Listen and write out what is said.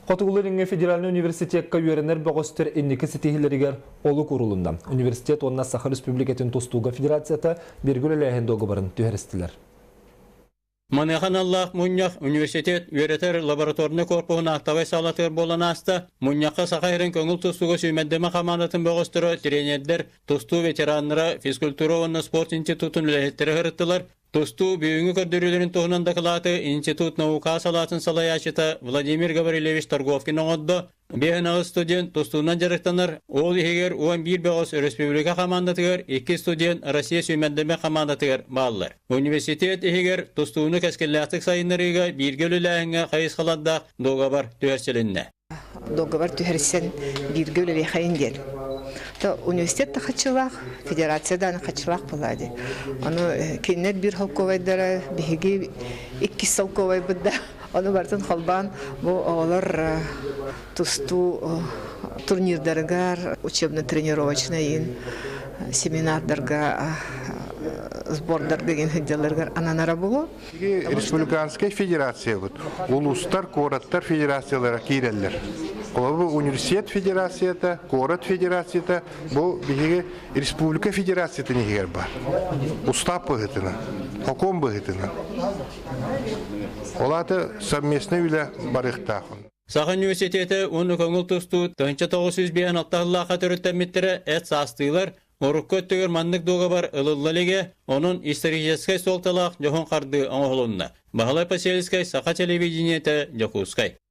Хотугулеринге федеральный университетка үйеренер бөгөстер инники сетихилеригер олу курулунда. Университет онна Саха Республикатын Тустуга Федерацията бергүлі ләйхенді оғыбарын түйерістілер. Маныхан Аллах Муньях университет үйретер лабораторны корпуғына ақтавай салатыр болан аста, Муньяққа Сақайрын көңіл Тустуға сүймәддемі қаманатын бөгөстірі тренердер Тусту ветеранлары физкультура онна спорт институтын үләхеттері ғырыттылар. Тусту бүйіңі көрдірілерін туғынанда қылаты институт наука салатын салаяшыта Владимир Гаврилевич Торговкин оңыдды. Бейхінағы студент Тустуынан жарықтаныр. Ол егер 11 бәғыз республика командатығыр, 2 студент Россия сүймәндеме командатығыр балылар. Университет егер Тустуыны кәскелләтік сайынларыға биргөліләңі қайыз қаладдақ доғабар түйерселінне. Договор түһәрсен биргөле хайындер. То университет тахачылак, федерациядан хачылак булады. Аны кинет бир халковайдара биги 2 салковай буда. Аны бартын халбан бу алар тусту турнирдарга, учебно-тренировочный семинардарга, сбордар деген хәддәләргә ананара булу. Республиканская федерация вот. Улустар, кораттар федерациялары кирәлләр. Бу университет федерацияты, корат федерацияты, бу биге республика федерацияты нигер бар. Устав быгытына, хоком быгытына. Олаты совместный үлә барыктахын. Саха университеті оны көңіл тұсту 1900 бейін аттағылаға түріттәметтері әт састыйлар, орыққа өттігір мандық доға бар ылылылыге, оның историческай солталақ жоғын қарды аңғылынна. Бағалай поселіскай Саха телевидениеті Жокускай.